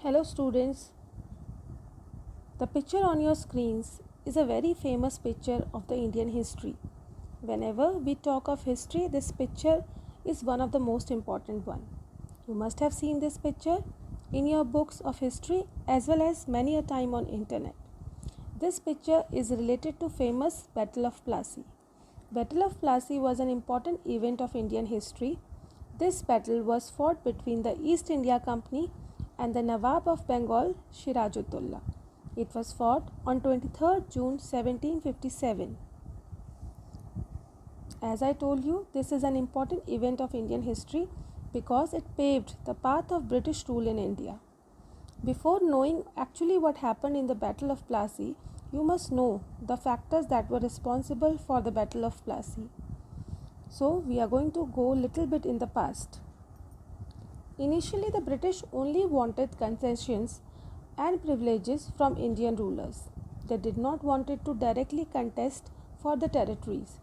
Hello students, the picture on your screens is a very famous picture of the Indian history. Whenever we talk of history, this picture is one of the most important one. You must have seen this picture in your books of history as well as many a time on internet. This picture is related to famous Battle of Plassey. Battle of Plassey was an important event of Indian history. This battle was fought between the East India Company and the Nawab of Bengal, Sirajuddaula. It was fought on 23rd June 1757. As I told you, this is an important event of Indian history because it paved the path of British rule in India. Before knowing actually what happened in the Battle of Plassey, you must know the factors that were responsible for the Battle of Plassey. So, we are going to go little bit in the past. Initially, the British only wanted concessions and privileges from Indian rulers. They did not want it to directly contest for the territories.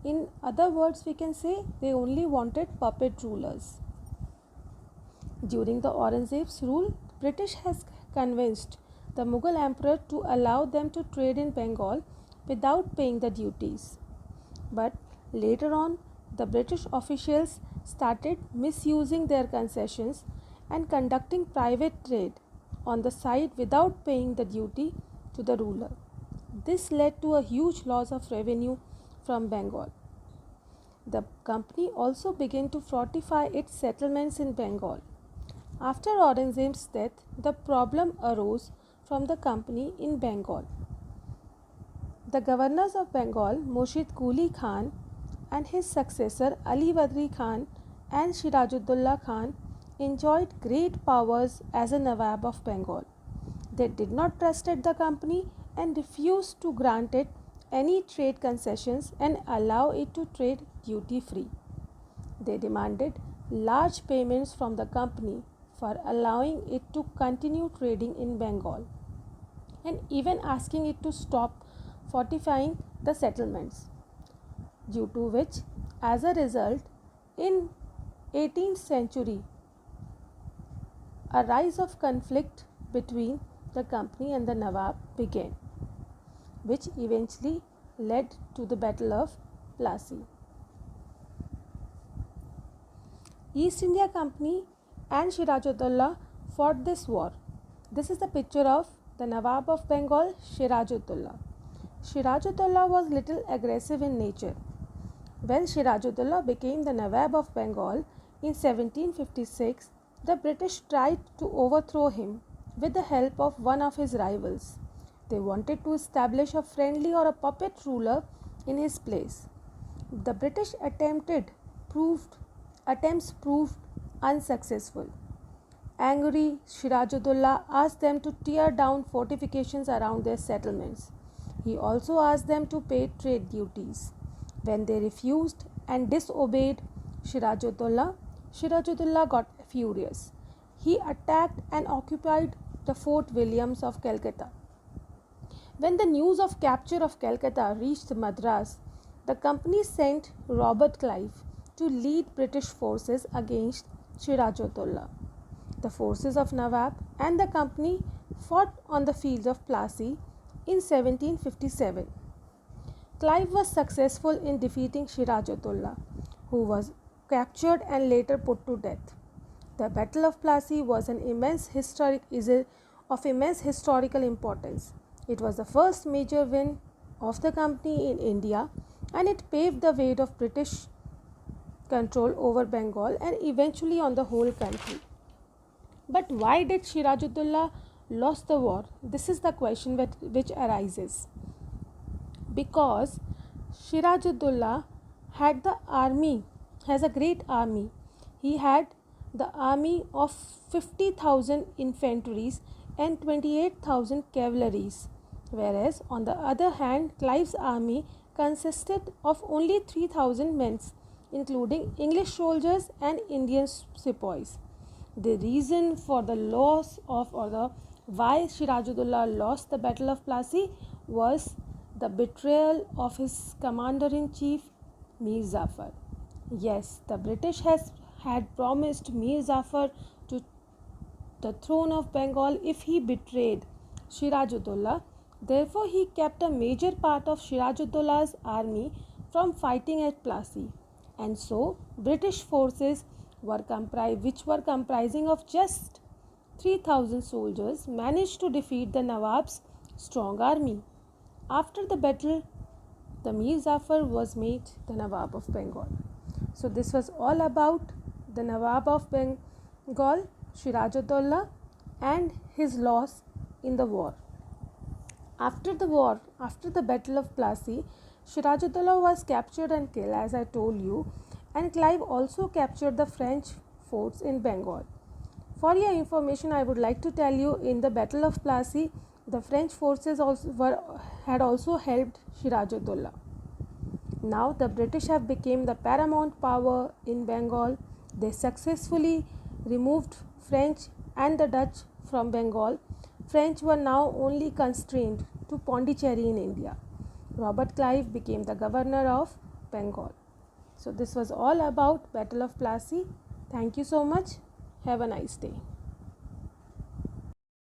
In other words, we can say they only wanted puppet rulers. During the Aurangzeb's rule, British has convinced the Mughal emperor to allow them to trade in Bengal without paying the duties. But later on, the British officials started misusing their concessions and conducting private trade on the side without paying the duty to the ruler. This led to a huge loss of revenue from Bengal. The company also began to fortify its settlements in Bengal. After Aurangzeb's death, the problem arose from the company in Bengal. The governors of Bengal, Murshid Quli Khan and his successor Ali Badri Khan and Sirajuddaula Khan, enjoyed great powers as a Nawab of Bengal. They did not trust the company and refused to grant it any trade concessions and allow it to trade duty free. They demanded large payments from the company for allowing it to continue trading in Bengal and even asking it to stop fortifying the settlements, due to which, as a result, in 18th century, a rise of conflict between the company and the Nawab began, which eventually led to the Battle of Plassey. East India Company and Sirajuddaula fought this war. This is the picture of the Nawab of Bengal, Sirajuddaula. Sirajuddaula was little aggressive in nature. When Sirajuddaula became the Nawab of Bengal in 1756, the British tried to overthrow him with the help of one of his rivals. They wanted to establish a friendly or a puppet ruler in his place. The British attempts proved unsuccessful. Angry, Sirajuddaula asked them to tear down fortifications around their settlements. He also asked them to pay trade duties. When they refused and disobeyed Sirajuddaula got furious. He attacked and occupied the Fort Williams of Calcutta. When the news of capture of Calcutta reached Madras, the company sent Robert Clive to lead British forces against Sirajuddaula. The forces of Nawab and the company fought on the field of Plassey in 1757. Clive was successful in defeating Sirajuddaula, who was captured and later put to death. The Battle of Plassey was of immense historical importance. It was the first major win of the company in India and it paved the way of British control over Bengal and eventually on the whole country. But why did Sirajuddaula lost the war? This is the question which arises. Because Sirajuddaula has a great army. He had the army of 50,000 infantries and 28,000 cavalries, whereas on the other hand, Clive's army consisted of only 3,000 men, including English soldiers and Indian sepoys. The reason for the loss of why Sirajuddaula lost the Battle of Plassey was the betrayal of his commander-in-chief Mir Jafar. Yes, the British had promised Mir Jafar to the throne of Bengal if he betrayed Shiraj-ud-Dowla. Therefore, he kept a major part of Shiraj-ud-Dowla's army from fighting at Plassey, and so British forces which were comprising of just 3,000 soldiers, managed to defeat the Nawab's strong army. After the battle, the Mir Jafar was made the Nawab of Bengal. So this was all about the Nawab of Bengal, Shiraj-ud-Dowla, and his loss in the war. After the war, after the Battle of Plassey, Shiraj-ud-Dowla was captured and killed, as I told you, and Clive also captured the French forts in Bengal. For your information, I would like to tell you, in the Battle of Plassey, the French forces had also helped Shiraj-ud-Dowla. Now the British have become the paramount power in Bengal. They successfully removed French and the Dutch from Bengal. French were now only constrained to Pondicherry in India. Robert Clive became the governor of Bengal. So this was all about Battle of Plassey. Thank you so much. Have a nice day.